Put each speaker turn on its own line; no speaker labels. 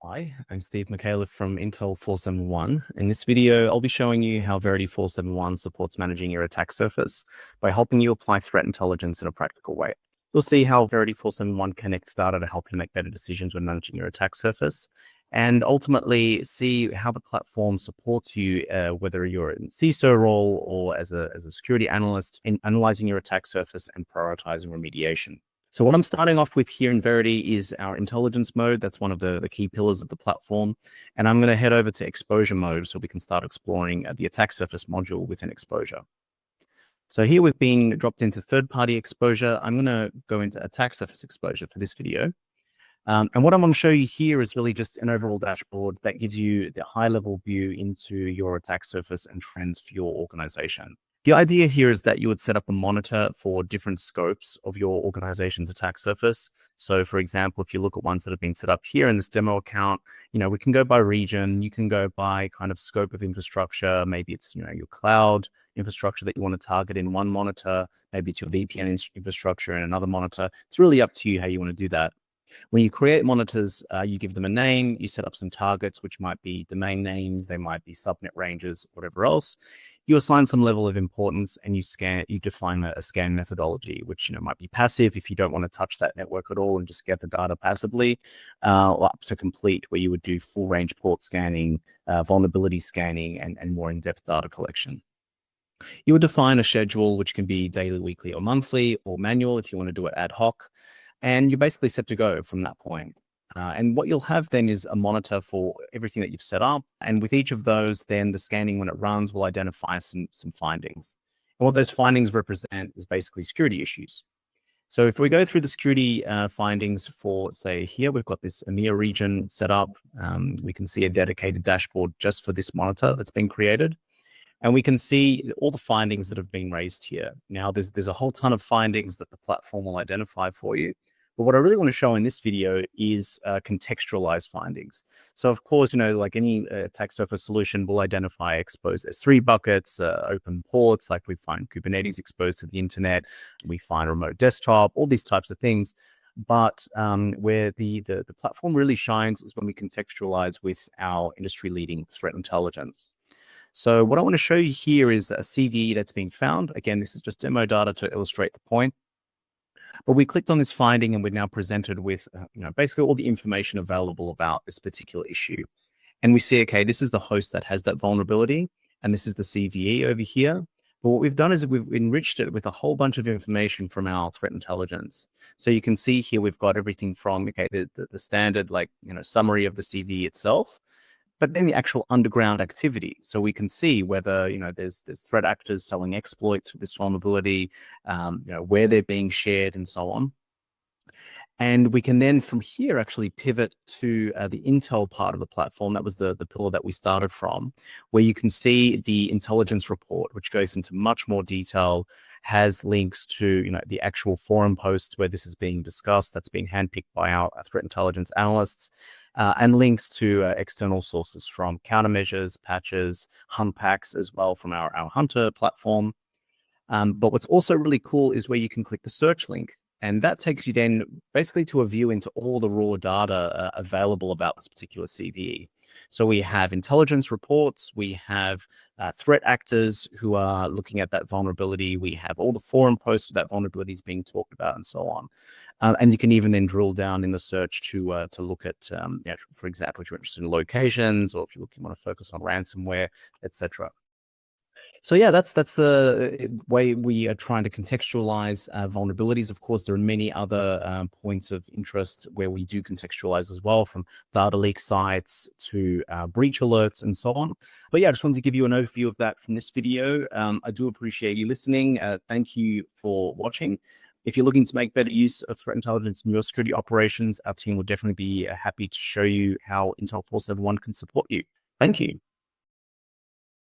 Hi, I'm Steve McAuliffe from Intel 471. In this video, I'll be showing you how Verity471 supports managing your attack surface by helping you apply threat intelligence in a practical way. You'll see how Verity471 connects data to help you make better decisions when managing your attack surface, and ultimately see how the platform supports you, whether you're in CISO role or as a security analyst, in analyzing your attack surface and prioritizing remediation. So what I'm starting off with here in Verity is our intelligence mode. That's one of the key pillars of the platform. And I'm going to head over to exposure mode so we can start exploring the attack surface module within exposure. So here we've been dropped into third-party exposure. I'm going to go into attack surface exposure for this video. And what I'm going to show you here is really just an overall dashboard that gives you the high-level view into your attack surface and trends for your organization. The idea here is that you would set up a monitor for different scopes of your organization's attack surface. So for example, if you look at ones that have been set up here in this demo account, we can go by region, you can go by kind of scope of infrastructure. Maybe it's, your cloud infrastructure that you want to target in one monitor, maybe it's your VPN infrastructure in another monitor. It's really up to you how you want to do that. When you create monitors, you give them a name, you set up some targets, which might be domain names, they might be subnet ranges, whatever else. You assign some level of importance and you define a scan methodology, which might be passive if you don't want to touch that network at all and just get the data passively, or up to complete, where you would do full range port scanning, vulnerability scanning, and more in-depth data collection. You would define a schedule, which can be daily, weekly, or monthly, or manual if you want to do it ad hoc. And you're basically set to go from that point. And what you'll have then is a monitor for everything that you've set up. And with each of those, then the scanning, when it runs, will identify some findings. And what those findings represent is basically security issues. So if we go through the security findings for, say, here, we've got this EMEA region set up. We can see a dedicated dashboard just for this monitor that's been created. And we can see all the findings that have been raised here. Now, there's a whole ton of findings that the platform will identify for you. But what I really want to show in this video is contextualized findings. So of course, like any attack surface solution will identify exposed S3 buckets, open ports, like we find Kubernetes exposed to the internet, we find remote desktop, all these types of things. But where the platform really shines is when we contextualize with our industry-leading threat intelligence. So what I want to show you here is a CVE that's been found. Again, this is just demo data to illustrate the point. But we clicked on this finding and we're now presented with basically all the information available about this particular issue. And we see, okay, this is the host that has that vulnerability, and this is the CVE over here. But what we've done is we've enriched it with a whole bunch of information from our threat intelligence. So you can see here we've got everything from, okay, the standard summary of the CVE itself, but then the actual underground activity. So we can see whether, there's threat actors selling exploits for this vulnerability, where they're being shared and so on. And we can then from here actually pivot to the Intel part of the platform. That was the pillar that we started from, where you can see the intelligence report, which goes into much more detail, has links to the actual forum posts where this is being discussed, that's being handpicked by our threat intelligence analysts, and links to external sources from countermeasures, patches, unpacks as well from our Hunter platform. But what's also really cool is where you can click the search link. And that takes you then basically to a view into all the raw data available about this particular CVE. So we have intelligence reports, we have threat actors who are looking at that vulnerability, we have all the forum posts that vulnerability is being talked about, and so on. And you can even then drill down in the search to look at, for example, if you're interested in locations, or if you want to focus on ransomware, etc. So yeah, that's the way we are trying to contextualize vulnerabilities. Of course, there are many other points of interest where we do contextualize as well, from data leak sites to breach alerts and so on. But yeah, I just wanted to give you an overview of that from this video. I do appreciate you listening. Thank you for watching. If you're looking to make better use of threat intelligence in your security operations, our team will definitely be happy to show you how Intel 471 can support you. Thank you.